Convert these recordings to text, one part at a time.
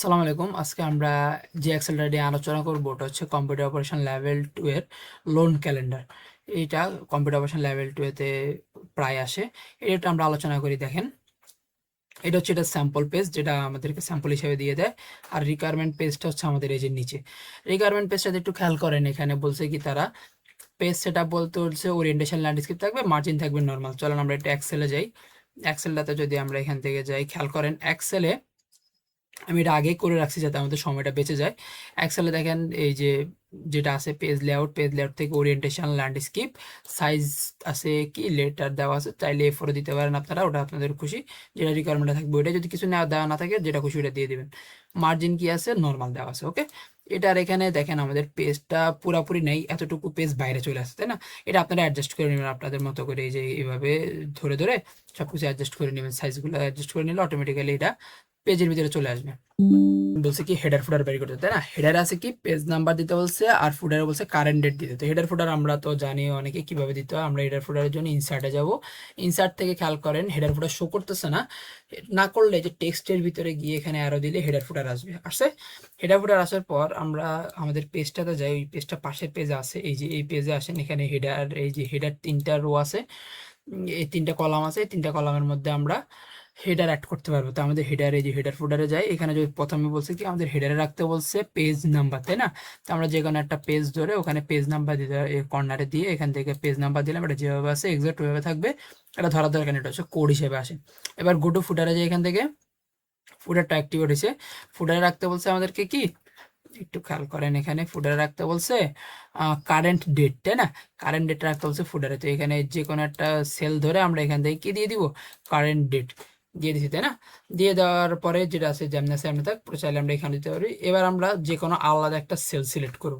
সালাম আলাইকুম। আজকে আমরা যে এক্সেলটা নিয়ে আলোচনা করব ওটা হচ্ছে কম্পিউটার অপারেশন লেভেল 2 এর লোন ক্যালেন্ডার। এইটা কম্পিউটার অপারেশন লেভেল 2 এতে প্রায় আসে। এটা আমরা আলোচনা করি। দেখেন, এটা হচ্ছে এটা স্যাম্পল পেজ, যেটা আমাদেরকে স্যাম্পল হিসেবে দিয়ে দেয়। আর রিকোয়ারমেন্ট পেজটা হচ্ছে আমাদের এই যে নিচে। রিকোয়ারমেন্ট পেজটাতে একটু খেয়াল করেন, এখানে বলছে কি তারা পেজ সেটআপ বলতে হচ্ছে ওরিয়েন্টেশন, ল্যান্ডস্কেপ থাকবে, মার্জিন থাকবে নরমাল। চলেন আমরা একটা এক্সেলে যাই। এক্সেলটাতে যদি আমরা এখান থেকে যাই, খেয়াল করেন এক্সেলে আমি এটা আগেই করে রাখছি যাতে আমাদের সময়টা বেঁচে যায়। এক্সেলে দেখেন এই যে যেটা আছে পেজ লেআউট, পেজ লেআউট থেকে ওরিয়েন্টেশন, ল্যান্ডস্কেপ, সাইজ আছে, কি লেটার দেওয়া আছে, চাইলে A4 দিতে পারেন আপনারা, ওটা আপনাদের খুশি, যেটা রিকোয়ারমেন্ট থাকবে ওইটা। যদি কিছু দেওয়া না থাকে, যেটা খুশি ওটা দিয়ে দেবেন। মার্জিন কি আছে, নর্মাল দেওয়া আছে, ওকে। এটার এখানে দেখেন আমাদের পেজটা পুরাপুরি নেই, এতটুকু পেজ বাইরে চলে আসছে, তাই না? এটা আপনারা অ্যাডজাস্ট করে নেবেন আপনাদের মতো করে, এই যে এইভাবে ধরে ধরে সবকিছু অ্যাডজাস্ট করে নেবেন। সাইজগুলো অ্যাডজাস্ট করে নিলে অটোমেটিক্যালি এটা পেজের ভিতরে চলে আসবে। বলছে কি হেডার ফুডার বের করতে, তাই না? হেডার আছে কি পেজ নাম্বার দিতে বলছে, আর ফুডারে বলছে কারেন্ট ডেট দিতে। তো হেডার ফুডার আমরা তো জানি অনেকে কিভাবে দিতে হয়। আমরা হেডার ফুডারের জন্য ইনসার্টে যাব। ইনসার্ট থেকে খেয়াল করেন হেডার ফুডার শো করতেছে না, না করলে যে টেক্সটের ভিতরে গিয়ে এখানে অ্যারো দিলে হেডার ফুডার আসবে। আসছে হেডার ফুডার আসার পর আমরা আমাদের পেজটাতে যাই। ওই পেজটা পাশের পেজে আছে, এই যে এই পেজে আসেন, এখানে হেডার, এই যে হেডার 3টা রো আছে, এই 3টা কলাম আছে। এই 3টা কলামের মধ্যে আমরা হেডার অ্যাড করতে পারবো। তো আমাদের হেডারে, যে হেডার ফোল্ডারে যাই, এখানে যদি প্রথমে বলছে কি আমাদের হেডারে রাখতে বলছে পেজ নাম্বার, তাই না? তো আমরা যে কোনো একটা পেজ ধরে ওখানে পেজ নাম্বার দিতে, কর্নারে দিয়ে এখান থেকে পেজ নাম্বার দিলাম। এটা যেভাবে আছে এক্সাক্ট ওইভাবে থাকবে, এটা ধরা দরকার নেই, এটা হচ্ছে কোড হিসেবে আসে। এবার গো টু ফুটারে যাই, এখান থেকে ফুটারটা অ্যাক্টিভেট হয়েছে। ফুটারে রাখতে বলছে আমাদেরকে কি, একটু খেয়াল করেন, এখানে ফুটারে রাখতে বলছে কারেন্ট ডেট, তাই না? কারেন্ট ডেট রাখতে বলছে ফুটারে। তো এখানে যে কোনো একটা সেল ধরে আমরা এখান থেকে কি দিয়ে দিব, কারেন্ট ডেট দিয়ে দিছি, তাই না? দিয়ে দেওয়ার পরে যেটা আছে যেমন আছে এমনি থাক, চাইলে আমরা এখানে দিতে পারি। এবার আমরা যে কোনো আলাদা একটা সেল সিলেক্ট করব,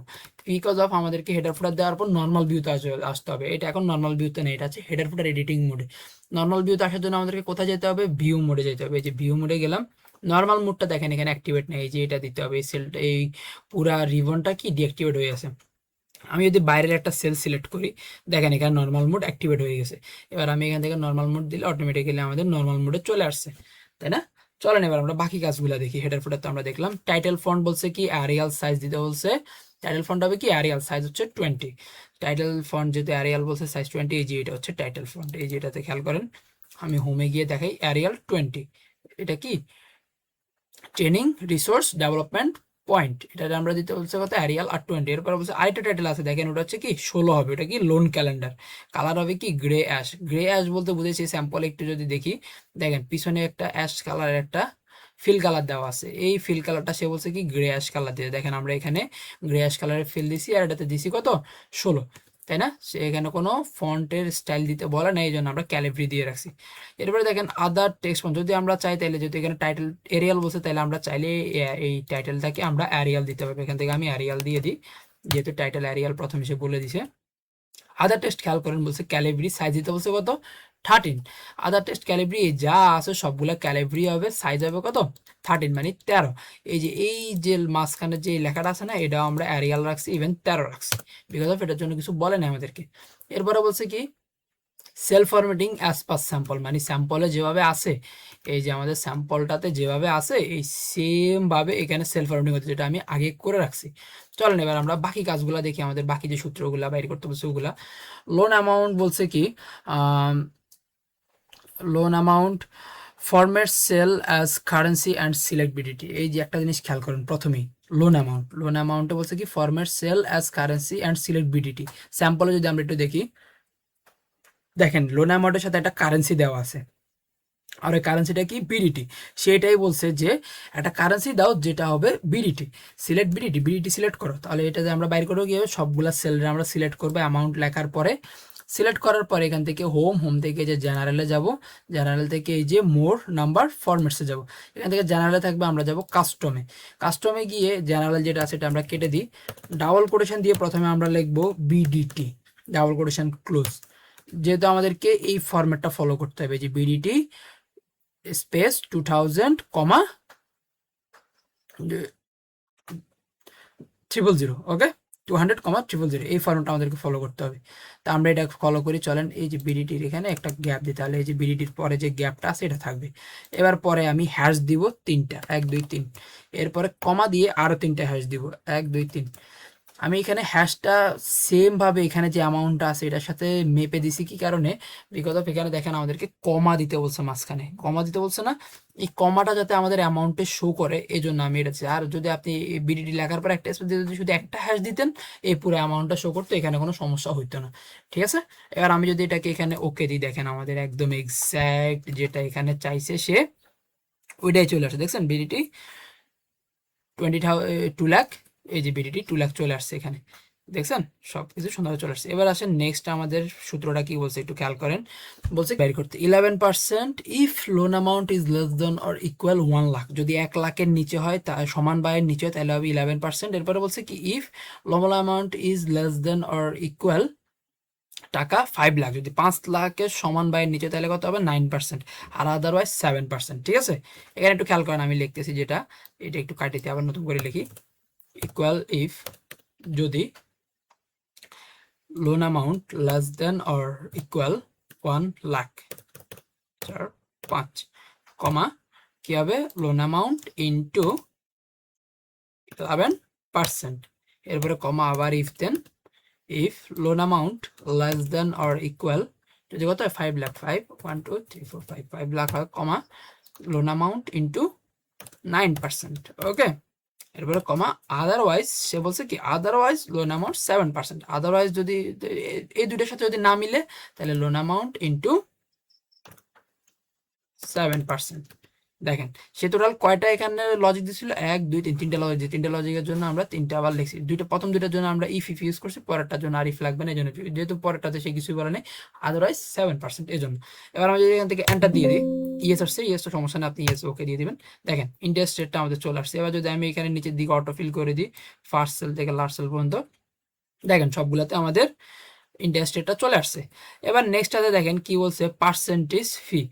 বিকজ অফ আমাদেরকে হেডার ফুটার দেওয়ার পর নর্মাল ভিউতে আসতে হবে। এটা এখন নর্মাল ভিউতে নেই, এটা আছে হেডার ফুটার এডিটিং মোডে। নর্মাল ভিউতে আসার জন্য আমাদেরকে কোথায় যেতে হবে, ভিউ মোডে যেতে হবে। এই যে ভিউ মোডে গেলাম, নর্মাল মোডটা দেখেন এখানে অ্যাক্টিভেট নেই, এই যে এটা দিতে হবে। এই সেলটা, এই পুরা রিবনটা কি ডিঅ্যাক্টিভেট হয়ে গেছে। আমি যদি বাইরের একটা সেল সিলেক্ট করি, দেখেন এখানে নর্মাল মোড অ্যাক্টিভেট হয়ে গেছে। এবার আমি এখান থেকে নর্মাল মোড দিলে অটোমেটিক্যালি আমাদের নর্মাল মোডে চলে আসছে, তাই না? চলেন এবার আমরা বাকি কাজগুলো দেখি। হেডার ফুটার তো আমরা দেখলাম। টাইটেল ফন্ট বলছে কি অ্যারিয়াল সাইজ দিতে বলছে। টাইটেল ফন্ট হবে কি অ্যারিয়াল, সাইজ হচ্ছে 20। টাইটেল ফন্ট যেহেতু অ্যারিয়াল বলছে, সাইজ 20, এই যে এটা হচ্ছে টাইটেল ফন্ট। এই যে এটাতে খেয়াল করেন, আমি হোমে গিয়ে দেখাই অ্যারিয়াল 20। এটা কি ট্রেনিং রিসোর্স ডেভেলপমেন্ট পয়েন্ট, এটা আমরা দিতে বলছে কত, অ্যারিয়াল আর 20। এরপর বলছে আরেকটা টাইটেল আছে, দেখেন ওটা হচ্ছে কি 16 হবে। ওটা কি লোন ক্যালেন্ডার। কালার হবে কি গ্রে অ্যাশ। গ্রে অ্যাশ বলতে বুঝেছি স্যাম্পল একটু যদি দেখি, দেখেন পিছনে একটা অ্যাশ কালার, একটা ফিল কালার দেওয়া আছে। এই ফিল কালারটা সে বলছে কি গ্রে অ্যাশ কালার দিয়ে। দেখেন আমরা এখানে গ্রে অ্যাশ কালারের ফিল দিছি, আর এটাতে দিছি কত, 16, তাই না? সে এখানে কোনো ফন্টের স্টাইল দিতে বলে না, এই জন্য আমরা ক্যালিব্রি দিয়ে রাখছি। এরপরে দেখেন আদার টেক্সট ফন্ট, যদি আমরা চাই তাহলে, যদি এখানে টাইটেল এরিয়াল বলছে, তাহলে আমরা চাইলে এই টাইটেলটাকে আমরা অ্যারিয়াল দিতে পারবো। এখান থেকে আমি অ্যারিয়াল দিয়ে দিই, যেহেতু টাইটেল অ্যারিয়াল প্রথম এসে বলে দিছে। আদার টেক্সট খেয়াল করেন, বলছে ক্যালিব্রি, সাইজ দিতে বলছে কত, 13। আদার টেক্সট ক্যালিব্রি যা আছে সবগুলা ক্যালিব্রি হবে, সাইজ হবে কত, 13 মানে 13। এই যে মাঝখানে যে লেখাটা আছে না, এটাও আমরা অ্যারিয়াল রাখছি, ইভেন 13 রাখছি, বিকজ অফ এটার জন্য কিছু বলে না আমাদেরকে। এরপরে বলছে কি self formatting as per sample, মানে স্যাম্পলে যেভাবে আছে, এই যে আমাদের স্যাম্পলটাতে যেভাবে আছে এই সেম ভাবে এখানে সেলফ ফরম্যাটিং হচ্ছে, যেটা আমি আগে করে রাখছি। চলেন এবার আমরা বাকি কাজগুলো দেখি, আমাদের বাকি যে সূত্রগুলা বাইর করতে বলছে ওগুলা। লোন অ্যামাউন্ট বলছে কি, loan amount format cell as currency and select BDT. এই যে একটা জিনিস খেয়াল করেন প্রথমেই, লোন অ্যামাউন্টে বলছে কি format cell as currency and select BDT. স্যাম্পলে যদি আমরা একটু দেখি, দেখেন লোন অ্যামাউন্টের সাথে একটা কারেন্সি দেওয়া আছে, আর ওই কারেন্সিটা কি বিডিটি। সেটাই বলছে যে একটা কারেন্সি দাও যেটা হবে BDT, select BDT, BDT select করো। তাহলে এটা যে আমরা বাইর করবো গিয়ে সবগুলা সেলরে আমরা সিলেক্ট করবো অ্যামাউন্ট লেখার পরে। সিলেক্ট করার পরে এখান থেকে হোম থেকে যে জেনারেলে যাব, জেনারেল থেকে এই যে মোর নাম্বার ফরম্যাটসে যাব। এখান থেকে জেনারেলে থাকবে, আমরা যাব কাস্টমে। কাস্টমে গিয়ে জেনারেল যেটা আছে এটা আমরা কেটে দিই, ডাবল কোটেশন দিয়ে প্রথমে আমরা লিখবো বিডিটি, ডাবল কোটেশন ক্লোজ। যেহেতু আমাদেরকে এই ফরম্যাটটা ফলো করতে হবে, যে বিডিটি স্পেস 2000 কমা 000, ওকে, 200,000 এই ফর্মটা আমাদেরকে ফলো করতে হবে। তা আমরা এটা ফলো করি, চলেন। এই যে বিডিটির এখানে একটা গ্যাপ দিই, তাহলে এই যে বিডিটির পরে যে গ্যাপটা আছে এটা থাকবে। এবার পরে আমি হ্যাশ দিব 3টা, 1 2 3। এরপরে কমা দিয়ে আরও 3টা হ্যাশ দিব, 1 2 3। আমি এখানে হ্যাশটা সেম ভাবে এখানে যে অ্যামাউন্টটা আছে এটার সাথে মেপে দিছি। কি কারণে? বিকজ অফ এখানে দেখেন আমাদেরকে কমা দিতে বলছে, মাঝখানে কমা দিতে বলছে না, এই কমাটা যাতে আমাদের অ্যামাউন্টে শো করে এই জন্য আমি এটা। আর যদি আপনি বিডিটি লেখার পর একটা স্পেস দিয়ে যদি শুধু একটা হ্যাশ দিতেন এই পুরো অ্যামাউন্টটা শো করতো, এখানে কোনো সমস্যা হইতো না। ঠিক আছে, এবার আমি যদি এটাকে এখানে ওকে দিই, দেখেন আমাদের একদম এক্স্যাক্ট যেটা এখানে চাইছে সে ওইটাই চলে আসে। দেখছেন বিডিটি 2 লাখ, এই যে বিডিটি 2 লাখ চলে আসছে এখানে, দেখছেন সব কিছু সুন্দর চলে আসছে। এবার আসেন নেক্সট আমাদের সূত্রটা কি বলছে একটু খেয়াল করেন। বলছে বের করতে 11% if loan amount is less than or equal 1 lakh. যদি 1 লাখের নিচে হয়, তা সমান বা এর নিচে হয়, তাহলে হবে 11%। এরপরে বলছে কি if loan amount is less than or equal টাকা 5 লাখ। যদি 5 লাখের সমান বা এর নিচে তাহলে কত হবে? 9%। আর আদারওয়াইজ 7%। ঠিক আছে, এখানে একটু খেয়াল করেন, আমি লিখতেছি যেটা, এটা একটু কাটিতে আবার নতুন করে লিখি। ইকুয়াল ইফ যদি loan amount less than or equal 1 lakh 5, comma কি হবে? Loan amount into 11%। এরপরে কমা আবার if then if loan amount less than or equal, যদি কত হয়? 5 লাখ, 5 1 2 3 4 5 5 লাখ হয়, কমা লোন অ্যামাউন্ট ইন্টু 9%। ওকে, এরপরে কমা আদারওয়াইজ, সে বলছে কি আদারওয়াইজ লোন অ্যামাউন্ট 7%। আদারওয়াইজ যদি এই দুইটার সাথে যদি না মিলে তাহলে লোন অ্যামাউন্ট ইন্টু 7%। দেখেন সে টোটাল কয়টা এখানে লজিক দিছিল? 1 2 3, 3টা লজিক। 3টা লজিকের জন্য আমরা 3টা আবার লিখছি। প্রথম দুইটার জন্য আমরা ইফ ইউজ করছি, পরেরটার জন্য আর ইফ লাগবে না, এই জন্য যেহেতু পরেরটাতে সে কিছুই বলে নেই, আদারওয়াইজ 7% এই জন্য। এবার আমি যদি এখান থেকে এন্টার দিয়ে দিই, ইয়েস আসছে, ইয়েস তো সমস্যা নেই, আপনি ইয়েস ওকে দিয়ে দিবেন। দেখেন ইন্টারেস্ট রেটটা আমাদের চলে আসছে। এবার যদি আমি এখানে নিচের দিকে অটো ফিল করে দিই ফার্স্ট সেল থেকে লাস্ট সেল পর্যন্ত, দেখেন সবগুলাতে আমাদের ইন্টারেস্ট রেটটা চলে আসছে। এবার নেক্সটটাতে দেখেন কি বলছে, percentage fee.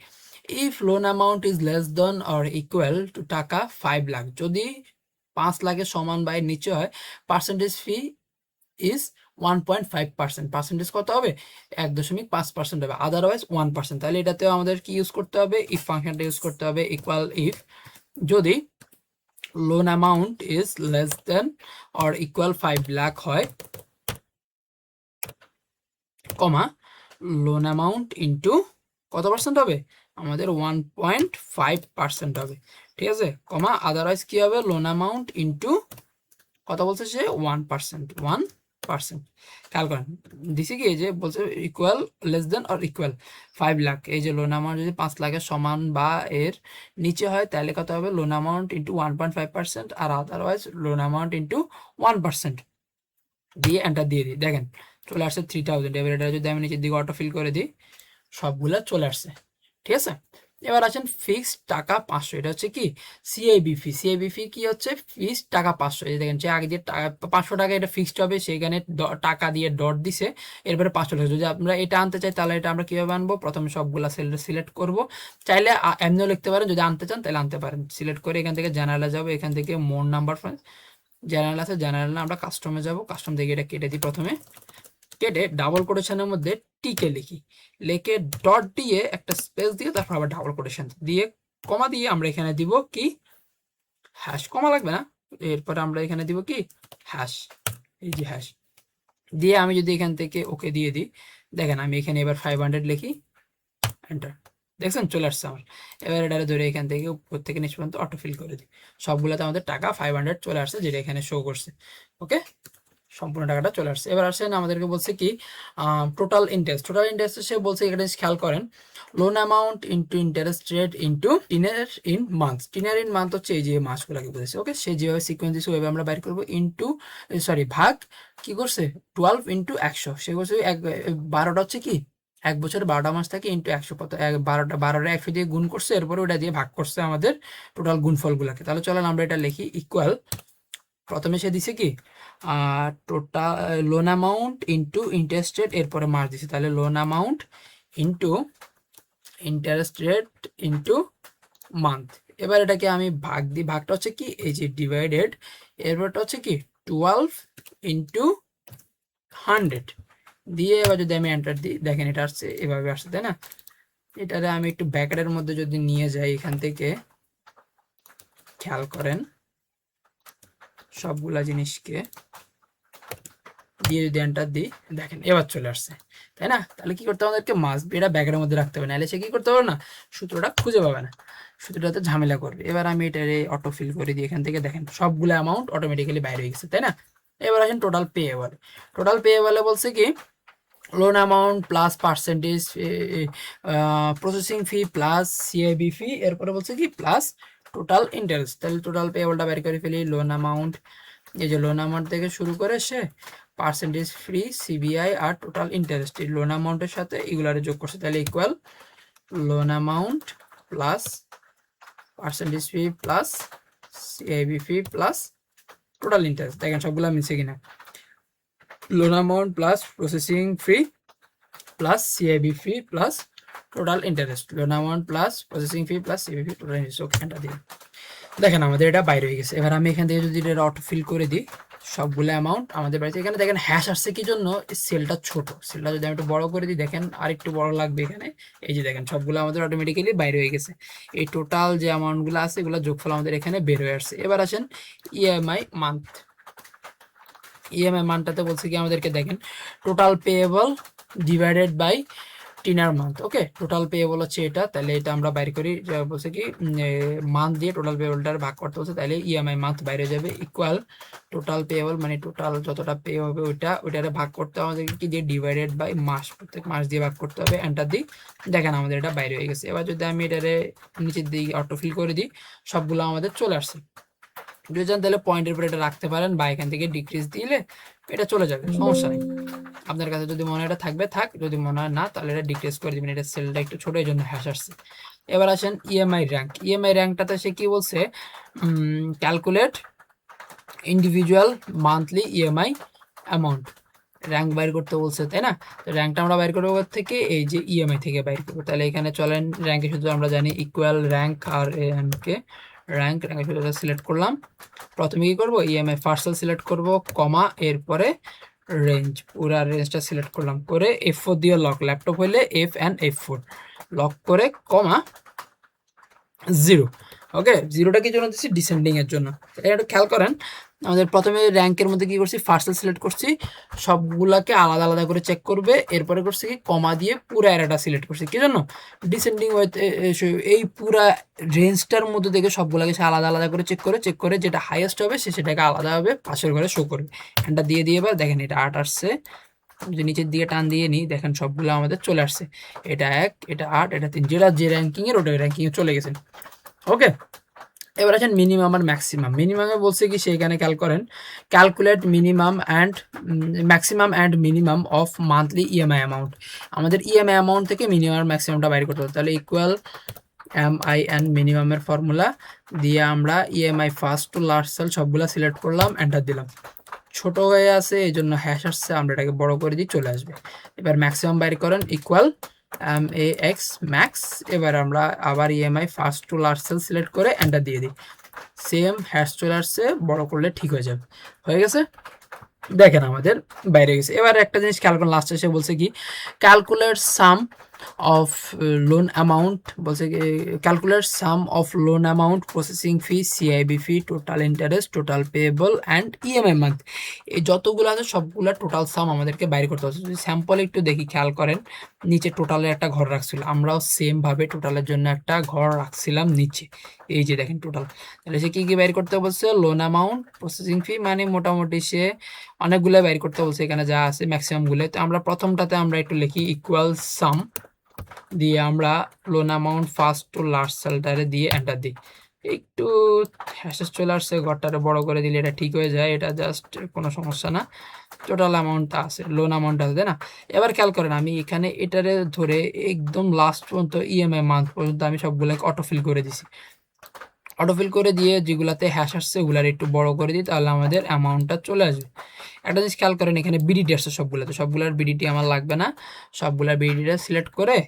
If loan amount is less than or equal to টাকা 5 লাখ। যদি 5 লাখের সমান বা এর নিচে হয়, পার্সেন্টেজ ফি ইজ 1.5%। পার্সেন্টেজ কত হবে? 1.5% হবে, আদারওয়াইজ 1%। তাহলে এটাতেও আমাদের কি ইউজ করতে হবে? ইফ ফাংশনটা ইউজ করতে হবে। ইকুয়াল ইফ যদি loan amount is less than or equal 5 lakh হয়, কমা লোন অ্যামাউন্ট ইন্টু কত পার্সেন্ট হবে? আমাদের 1.5% হবে। ঠিক আছে, কমা আদারওয়াইজ কি হবে? লোন অ্যামাউন্ট ইন্টু কত বলছে সে? 1%। 1%। খেয়াল করেন দিছে কি, এই যে বলছে equal less than or equal 5 lakh. এই যে লোন অ্যামাউন্ট যদি 5 লাখের সমান বা এর নিচে হয় তাহলে কত হবে? লোন অ্যামাউন্ট ইন্টু 1.5%, আর আদারওয়াইজ লোন অ্যামাউন্ট ইন্টু 1%। দিয়ে এন্টার দিয়ে দিই, দেখেন চলে আসছে 3000। এবার এটা যদি আমি নিচের দিকে অটো ফিল করে দিই, সবগুলা চলে আসছে। ঠিক আছে, এবার আসেন ফিক্সড টাকা 500। এটা হচ্ছে কি সিআইবি ফি। সিআইবি ফি কি হচ্ছে? ফিক্সড টাকা 500। এই দেখেন যে আগে যে 500 টাকা এটা ফিক্সড হবে, সেখানে টাকা দিয়ে ডট দিছে, এরপরে 500 টাকা। যদি আমরা এটা আনতে চাই তাহলে এটা আমরা কিভাবে আনবো? প্রথমে সবগুলা সেল সিলেক্ট করব, চাইলে এমনিও লিখতে পারেন, যদি আনতে চান তাহলে আনতে পারেন। সিলেক্ট করে এখান থেকে জেনারেলে যাবো, এখান থেকে মোর নাম্বার জেনারেল আছে, জেনারেলে আমরা কাস্টমে যাব, কাস্টম থেকে এটা কেটে দিই। প্রথমে কেটে ডাবল কোটেশনের মধ্যে টিকে লিখি, লিখে ডট দিয়ে একটা স্পেস দিয়ে তারপর আবার ডাবল কোটেশন দিয়ে কমা দিয়ে আমরা এখানে দিব কি হ্যাশ। কমা লাগবে না, এরপরে আমরা এখানে দিব কি হ্যাশ। এই যে হ্যাশ দিয়ে আমি যদি এখান থেকে ওকে দিয়ে দিই, দেখেন আমি এখানে এবার 500 লিখি, এন্টার। দেখছেন চলে আসছে আমার। এবার এটা ধরে এখান থেকে উপর থেকে নিচ পর্যন্ত অটো ফিল করে দিই, সবগুলোতে আমাদের টাকা 500 চলে আসছে, যেটা এখানে শো করছে। ওকে, সম্পূর্ণ টাকাটা চলে আসছে। এবার আসেন আমাদেরকে বলছে কি টোটাল ইন্টারেস্ট। টোটাল ইন্টারেস্ট সে বলছে, এখানে খেয়াল করেন, loan amount into interest rate into টিনের ইন মান্থ। টিনের ইন মান্থ হচ্ছে এই যে মাসগুলোকে বলেছে। ওকে, সে যেভাবে সিকোয়েন্স দিচ্ছে ওইভাবে আমরা বাইর করবো। ইন্টু ভাগ কি করছে? 12 ইন্টু 100। সে করছে 12টা হচ্ছে কি 1 বছরে 12টা মাস থাকে, ইন্টু 100 কত 12টা 100 দিয়ে গুণ করছে, এরপরে ওটা দিয়ে ভাগ করছে আমাদের টোটাল গুণফলগুলোকে। তাহলে চলেন আমরা এটা লিখি। ইকুয়াল প্রথমে সে দিছে কি total loan amount into interest rate, এরপরে মাস দিছে, তাহলে loan amount into interest rate into month. এবার এটাকে আমি ভাগ দিই, ভাগটা হচ্ছে কি এই যে ডিভাইডেড, এরপরটা হচ্ছে কি 12 ইন্টু 100 দিয়ে এবার যদি আমি এন্টার দিই দেখেন এটা আসছে, এভাবে আসছে, তাই না? এটারে আমি একটু ব্র্যাকেটের মধ্যে যদি নিয়ে যাই, এখান থেকে খেয়াল করেন সবগুলা জিনিসকে দিয়ে যদি এন্টার দিই দেখেন এবার চলে আসছে, তাই না? তাহলে কি করতে হবে, আমাদেরকে মাস্ট বি এটা ব্র্যাকেটের মধ্যে রাখতে হবে, নাহলে সে কি করতে পারবে না, সূত্রটা খুঁজে পাবে না, সূত্রটাতে ঝামেলা করবে। এবার আমি এটারে অটো ফিল করে দিই, এখান থেকে দেখেন সবগুলো অ্যামাউন্ট অটোমেটিক্যালি বাইরে হয়ে গেছে, তাই না? এবার আসেন টোটাল পেয়েবল। টোটাল পেয়েবলে বলছে কি loan amount plus percentage processing fee plus CIB fee, এরপরে বলছে কি প্লাস টোটাল ইন্টারেস্ট। তাহলে টোটাল পেয়েবলটা বের করে ফেলি। লোন অ্যামাউন্ট, এই যে লোন অ্যামাউন্ট থেকে শুরু করে সে পার্সেন্টেজ ফ্রি, সিবিআই আর টোটাল ইন্টারেস্ট এই লোন অ্যামাউন্টের সাথে এগুলারে যোগ করছে, তাহলে equal loan amount plus percentage fee plus CIB fee plus total interest. দেখেন সবগুলা মিলছে কিনা, loan amount plus processing fee plus CIB fee plus total interest, loan amount plus processing fee plus CIB fee total interest. Okay, এটা দিন, দেখেন আমাদের এটা বাইরে হয়ে গেছে। এবার আমি এখান থেকে যদি এটা অটো ফিল করে দিই সবগুলো অ্যামাউন্ট আমাদের বাড়িতে, এখানে দেখেন হ্যাশ আসছে কি জন্য, সেলটা ছোট, সেলটা যদি আমি একটু বড় করে দিই দেখেন আর একটু বড় লাগবে এখানে, এই যে দেখেন সবগুলো আমাদের অটোমেটিক্যালি বাইরে হয়ে গেছে। এই টোটাল যে অ্যামাউন্টগুলো আছে এগুলো যোগফল আমাদের এখানে বের হয়ে আসছে। এবার আসেন ইএমআই মান্থ, ইএমআই মানটাতে বলছে কি আমাদেরকে দেখেন টোটাল পেয়েবল ডিভাইডেড বাই টিনার মান্থ। ওকে, টোটাল পেয়েবল হচ্ছে এটা, তাহলে এটা আমরা বাইরে করি, বলছে কি মান্থ দিয়ে টোটাল পেয়েবলটার ভাগ করতে বলছে, তাহলে ইএমআই মান্থ বাইরে যাবে ইকুয়াল টোটাল পেয়েবল মানে টোটাল যতটা পে হবে ওইটারে ভাগ করতে হবে আমাদেরকে কি দিয়ে ডিভাইডেড বাই মাস, প্রত্যেক মাস দিয়ে ভাগ করতে হবে, এন্টার দিই, দেখেন আমাদের এটা বাইরে হয়ে গেছে। এবার যদি আমি এটারে নিচের দিকে অটো ফিল করে দিই সবগুলো আমাদের চলে আসছে। যদি চান তাহলে পয়েন্টের উপর এটা রাখতে পারেন বা এখান থেকে ডিক্রিজ দিলে এটা চলে যাবে, সমস্যা নেই। আপনার কাছে যদি মনে হয় এটা থাকবে থাক, যদি মনে হয় না তাহলে এটা ডিক্রিজ করে দিবেন, এটা সেলটা একটু ছোট এই জন্য হ্যাশ আসছে। এবার আসেন ইএমআই র্যাঙ্ক, ইএমআই র্যাঙ্কটাতে সে কি বলছে, calculate individual monthly EMI amount, rank বাইর করতে বলছে, তাই না? তো র্যাঙ্কটা আমরা বাইর করবো থেকে এই যে ইএমআই থেকে বাইর করবো। তাহলে এখানে চলেন র্যাঙ্কে শুধু আমরা জানি ইকুয়াল র্যাঙ্ক আর কে র্যাঙ্ক, র্যাঙ্কের শুধু সিলেক্ট করলাম। প্রথমে কি করবো, ইএমআই ফার্স্ট সেল সিলেক্ট করবো, কমা, এরপরে রেঞ্জ, পুরা রেঞ্জটা সিলেক্ট করলাম, করে F4 দিয়ে লক, ল্যাপটপ হইলে F4 লক করে কমা 0। ওকে, 0টা কি জন্য দিচ্ছি, ডিসেন্ডিং এর জন্য। এটা খেয়াল করেন আমাদের প্রথমে র্যাঙ্কের মধ্যে কি করছি, ফার্স্ট সেল সিলেক্ট করছি, সবগুলাকে আলাদা আলাদা করে চেক করবে, এরপরে করছি কি কমা দিয়ে পুরা এরাটা সিলেক্ট করছি, কি জন্য, ডিসেন্ডিং ওয়েতে এই পুরা রেঞ্জটার মধ্যে থেকে সবগুলাকে সে আলাদা আলাদা করে চেক করে যেটা হাইয়েস্ট হবে সে সেটাকে আলাদাভাবে পাশের ঘরে শো করবে। এন্টার দিয়ে এবার দেখেন এটা 8 আসছে, যদি নিচের দিকে টান দিয়ে নিই দেখেন সবগুলো আমাদের চলে আসছে, এটা 1, এটা 8, এটা 3, যেটা যে র্যাঙ্কিং এর ওটা র্যাঙ্কিং এ চলে গেছে। ওকে, এবার আছেন মিনিমাম আর ম্যাক্সিমাম। মিনিমামে বলছে কি সেইখানে খেয়াল করেন calculate minimum and maximum and minimum of monthly EMI amount, আমাদের ইএমআই অ্যামাউন্ট থেকে মিনিমাম আর ম্যাক্সিমামটা বাইর করতে হবে। তাহলে ইকুয়াল MIN মিনিমামের ফর্মুলা দিয়ে আমরা EMI first to last cell সবগুলো সিলেক্ট করলাম, এন্টার দিলাম, ছোট হয়ে আছে এই জন্য হ্যাশ আসছে, আমরা এটাকে বড় করে দিই, চলে আসবে। এবার ম্যাক্সিমাম বাইর করেন ইকুয়াল MAX ম্যাক্স, এবার আমরা আবার EMI first to last sell select করে এন্টার দিয়ে দিই, সেম হ্যাশ চলে আসছে, বড় করলে ঠিক হয়ে যাবে, হয়ে গেছে, দেখেন আমাদের বাইরে গেছে। এবার একটা জিনিস খেয়াল করুন, লাস্টে এসে বলছে কি calculate some of loan amount, বলছে কি calculate some of loan amount, processing fee, CIB fee, total interest, total payable and EMI month, এই যতগুলো আছে সবগুলো টোটাল সাম আমাদেরকে বাইর করতে হচ্ছে। যদি স্যাম্পল একটু দেখি, খেয়াল করেন নিচে টোটালের একটা ঘর রাখছিল, আমরাও সেম ভাবে টোটালের জন্য একটা ঘর রাখছিলাম নিচে, এই যে দেখেন টোটাল। তাহলে সে কি কি বাইর করতে বলছে, লোন অ্যামাউন্ট, প্রসেসিং ফি, মানে মোটামুটি সে অনেকগুলো বাইর করতে বলছে, এখানে যা আছে ম্যাক্সিমাম গুলো। তো আমরা প্রথমটাতে আমরা একটু লিখি ইকুয়াল সাম দিয়ে আমরা loan amount first to last সেলটারে দিয়ে এন্টার দিই, একটু হ্যাশেস চলে আসছে, ঘরটারে বড় করে দিলে এটা ঠিক হয়ে যায়, এটা জাস্ট কোনো সমস্যা না। টোটাল অ্যামাউন্টটা আছে, লোন অ্যামাউন্ট আছে, তাই না? এবার খেয়াল করেন আমি এখানে এটারে ধরে একদম লাস্ট পর্যন্ত ইএমআই মান্থ পর্যন্ত আমি সবগুলোকে অটোফিল করে দিছি, অটোফিল করে দিয়ে যেগুলাতে হ্যাশ আসছে ওগুলার একটু বড় করে দিই, তাহলে আমাদের অ্যামাউন্টটা চলে আসবে। একটা জিনিস খেয়াল করেন এখানে বিডিটি আসছে সবগুলোতে, সবগুলার বিডিটি আমার লাগবে না, সবগুলার বিডিটা সিলেক্ট করে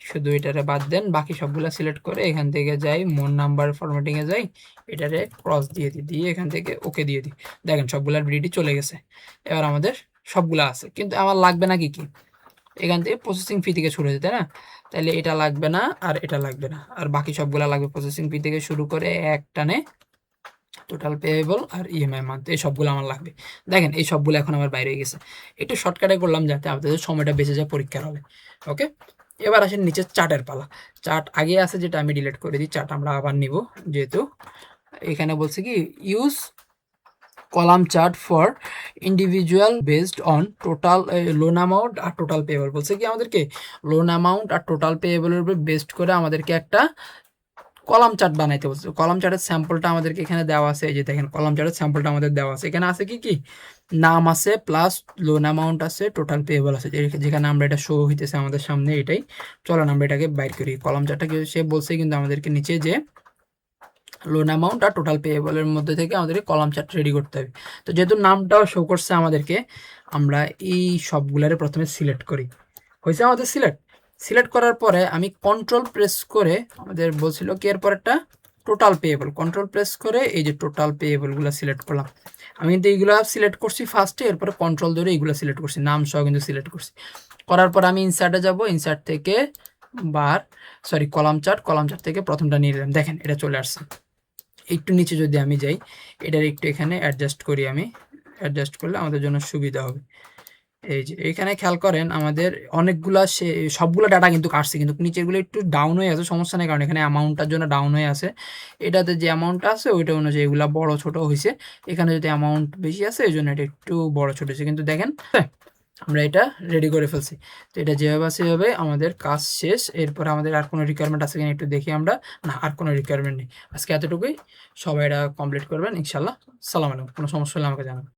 শুধু এটারে বাদ দেন, বাকি সবগুলা সিলেক্ট করে এখান থেকে যাই মোর নাম্বার ফরম্যাটিংয়ে যাই, এটারে ক্রস দিয়ে দিই, দিয়ে এখান থেকে ওকে দিয়ে দিই, দেখেন সবগুলার বিডিটি চলে গেছে। এবার আমাদের সবগুলা আছে, কিন্তু আমার লাগবে না কি কি এখান থেকে প্রসেসিং ফি থেকে শুরু হয়েছে, তাই না? তাহলে এটা লাগবে না আর এটা লাগবে না, আর বাকি সবগুলা লাগবে। প্রসেসিং ফি থেকে শুরু করে এক টানে টোটাল পেয়েবল আর ইএমআই মান্থ, এই সবগুলো আমার লাগবে। দেখেন এই সবগুলো এখন আমার বাইরে হয়ে গেছে। একটু শর্টকাটে করলাম যাতে আপনাদের সময়টা বেঁচে যায় পরীক্ষার হলে। ওকে, এবার আসেন নিচে চার্টের পালা। চার্ট আগে আছে যেটা আমি ডিলিট করে দিই, চার্ট আমরা আবার নিব, যেহেতু এখানে বলছে কি use column chart for individual based on total loan amount আর টোটাল পেয়েবল। বলছে কি আমাদেরকে লোন অ্যামাউন্ট আর টোটাল পেয়েবলের উপর বেসড করে আমাদেরকে একটা কলাম চার্ট বানাইতে বলছে। কলাম চার্টের স্যাম্পলটা আমাদেরকে এখানে দেওয়া আছে, এই যে দেখেন কলাম চার্টের স্যাম্পলটা আমাদের দেওয়া আছে। এখানে আছে কি কি নাম আছে, প্লাস লোন অ্যামাউন্ট আছে, টোটাল পেয়েবল আছে, যেখানে আমরা এটা শো হইতেছে আমাদের সামনে এটাই। চলেন আমরা এটাকে বাইর করি কলাম চার্টটাকে। সে বলছে কিন্তু আমাদেরকে নিচে যে লোন অ্যামাউন্ট আর টোটাল পেয়েবলের মধ্যে থেকে আমাদেরকে কলাম চার্ট রেডি করতে হবে। তো যেহেতু নামটাও শো করছে আমাদেরকে, আমরা এই সবগুলারে প্রথমে সিলেক্ট করি। হয়েছে আমাদের সিলেক্ট করার পরে আমি কন্ট্রোল প্রেস করে, আমাদের বলছিল কি এরপর একটা টোটাল পেয়েবল, কন্ট্রোল প্রেস করে এই যে টোটাল পেয়েবলগুলো সিলেক্ট করলাম। আমি কিন্তু এইগুলো সিলেক্ট করছি ফার্স্টে, এরপরে কন্ট্রোল ধরে এইগুলো সিলেক্ট করছি, নাম সহ কিন্তু সিলেক্ট করছি। করার পর আমি ইনসার্টে যাব, ইনসার্ট থেকে কলাম চার্ট থেকে প্রথমটা নিয়ে নিলাম। দেখেন এটা চলে আসছে। একটু নিচে যদি আমি যাই, এটার একটু এখানে অ্যাডজাস্ট করি, আমি অ্যাডজাস্ট করলে আমাদের জন্য সুবিধা হবে। এই যে এখানে খেয়াল করেন আমাদের অনেকগুলা সবগুলো ডাটা কিন্তু কাটছে, কিন্তু নিচেরগুলো একটু ডাউন হয়ে আছে, সমস্যা নেই, কারণ এখানে অ্যামাউন্টটার জন্য ডাউন হয়ে আছে। এটাতে যে অ্যামাউন্টটা আছে ওইটা অনুযায়ী এগুলা বড় ছোট হয়েছে। এখানে যদি অ্যামাউন্ট বেশি আছে এই জন্য এটা একটু বড় ছোট হয়েছে, কিন্তু দেখেন আমরা এটা রেডি করে ফেলছি। তো এটা যেভাবে আছে সেভাবে আমাদের কাজ শেষ। এরপর আমাদের আর কোনো রিকোয়ারমেন্ট আছে কিনা একটু দেখি আমরা। না, আর কোনো রিকোয়ারমেন্ট নেই। আজকে এতটুকুই, সবাই এটা কমপ্লিট করবেন ইনশাল্লাহ। সালাম আলাইকুম। কোনো সমস্যা হলে আমাকে জানাবেন।